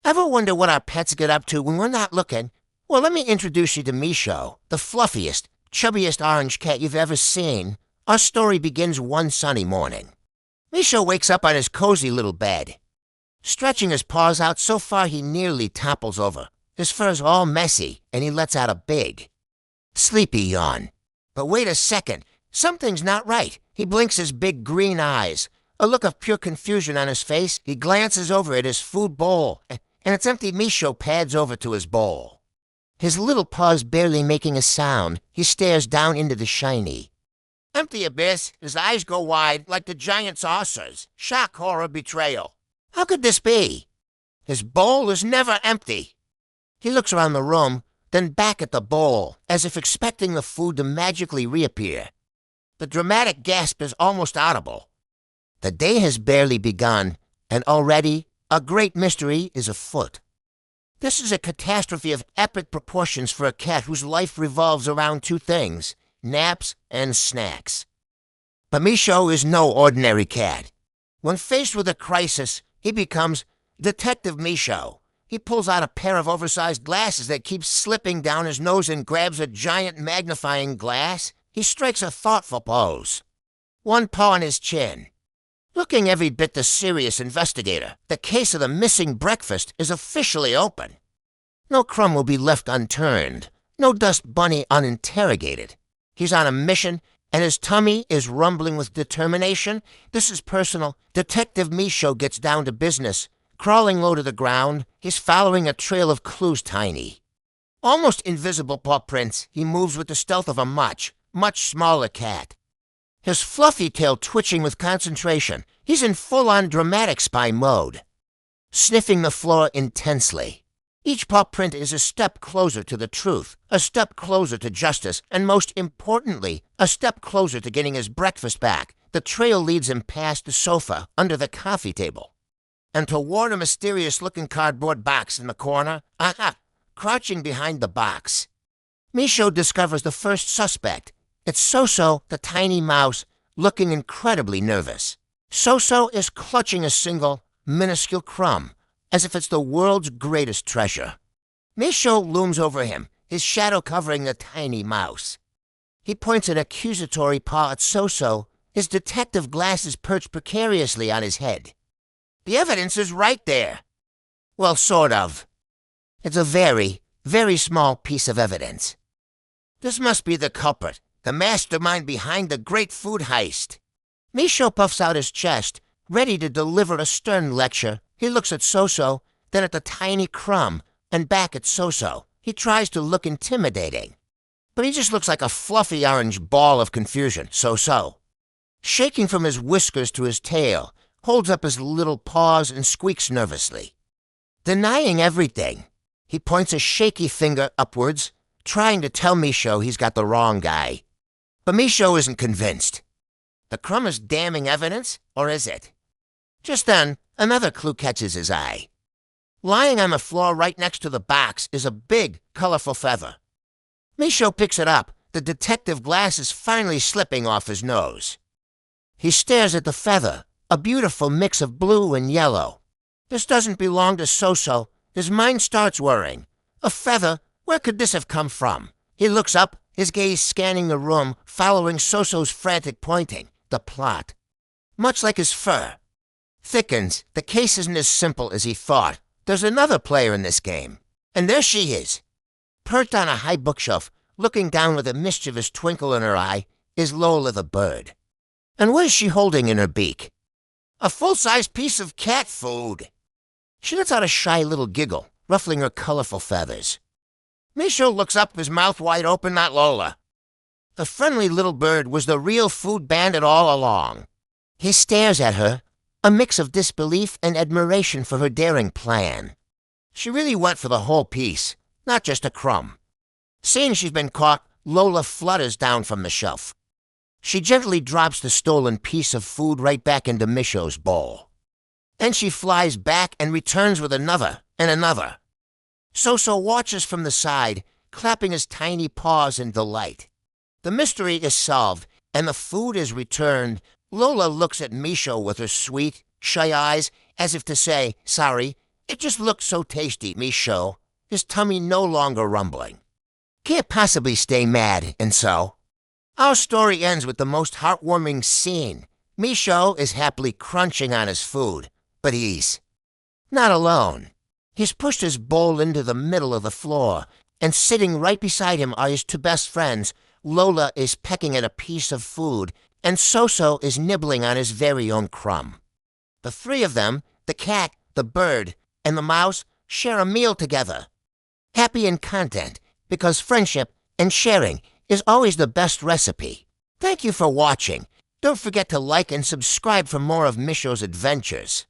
Ever wonder what our pets get up to when we're not looking? Well, let me introduce you to Misho, the fluffiest, chubbiest orange cat you've ever seen. Our story begins one sunny morning. Misho wakes up on his cozy little bed. Stretching his paws out so far he nearly topples over. His fur's all messy, and he lets out a big, sleepy yawn. But wait a second. Something's not right. He blinks his big green eyes. A look of pure confusion on his face, he glances over at his food bowl, and its empty Misho pads over to his bowl. His little paws barely making a sound, he stares down into the shiny, empty abyss. His eyes go wide like the giant saucers. Shock, horror, betrayal. How could this be? His bowl is never empty. He looks around the room, then back at the bowl, as if expecting the food to magically reappear. The dramatic gasp is almost audible. The day has barely begun, and already a great mystery is afoot. This is a catastrophe of epic proportions for a cat whose life revolves around two things: naps and snacks. But Misho is no ordinary cat. When faced with a crisis, he becomes Detective Misho. He pulls out a pair of oversized glasses that keep slipping down his nose and grabs a giant magnifying glass. He strikes a thoughtful pose, one paw on his chin. Looking every bit the serious investigator, the case of the missing breakfast is officially open. No crumb will be left unturned, no dust bunny uninterrogated. He's on a mission, and his tummy is rumbling with determination. This is personal. Detective Misho gets down to business. Crawling low to the ground, he's following a trail of clues tiny. Almost invisible paw prints, he moves with the stealth of a much smaller cat. His fluffy tail twitching with concentration, he's in full-on dramatic spy mode. Sniffing the floor intensely. Each paw print is a step closer to the truth, a step closer to justice, and most importantly, a step closer to getting his breakfast back. The trail leads him past the sofa, under the coffee table, and toward a mysterious-looking cardboard box in the corner. Crouching behind the box, Misho discovers the first suspect. It's Soso, the tiny mouse, looking incredibly nervous. Soso is clutching a single, minuscule crumb, as if it's the world's greatest treasure. Misho looms over him, his shadow covering the tiny mouse. He points an accusatory paw at Soso, his detective glasses perched precariously on his head. The evidence is right there. Well, sort of. It's a very, very small piece of evidence. This must be the culprit, the mastermind behind the great food heist. Misho puffs out his chest, ready to deliver a stern lecture. He looks at Soso, then at the tiny crumb, and back at Soso. He tries to look intimidating, but he just looks like a fluffy orange ball of confusion. Soso, shaking from his whiskers to his tail, holds up his little paws and squeaks nervously. Denying everything, he points a shaky finger upwards, trying to tell Misho he's got the wrong guy. But Misho isn't convinced. The crumb is damning evidence, or is it? Just then, another clue catches his eye. Lying on the floor right next to the box is a big, colorful feather. Misho picks it up, the detective glasses finally slipping off his nose. He stares at the feather, a beautiful mix of blue and yellow. This doesn't belong to Soso. His mind starts worrying. A feather? Where could this have come from? He looks up, his gaze scanning the room, following Soso's frantic pointing. The plot, much like his fur, thickens. The case isn't as simple as he thought. There's another player in this game. And there she is. Perched on a high bookshelf, looking down with a mischievous twinkle in her eye, is Lola the bird. And what is she holding in her beak? A full-size piece of cat food. She lets out a shy little giggle, ruffling her colorful feathers. Misho looks up, his mouth wide open, not Lola. The friendly little bird was the real food bandit all along. He stares at her, a mix of disbelief and admiration for her daring plan. She really went for the whole piece, not just a crumb. Seeing she's been caught, Lola flutters down from the shelf. She gently drops the stolen piece of food right back into Misho's bowl. Then she flies back and returns with another and another. Soso watches from the side, clapping his tiny paws in delight. The mystery is solved, and the food is returned. Lola looks at Misho with her sweet, shy eyes, as if to say, sorry, It just looked so tasty, Misho. His tummy no longer rumbling. Can't possibly stay mad, and so. Our story ends with the most heartwarming scene. Misho is happily crunching on his food, but he's not alone. He's pushed his bowl into the middle of the floor, and sitting right beside him are his two best friends. Lola is pecking at a piece of food, and Soso is nibbling on his very own crumb. The three of them, the cat, the bird, and the mouse, share a meal together. Happy and content, because friendship and sharing is always the best recipe. Thank you for watching. Don't forget to like and subscribe for more of Misho's adventures.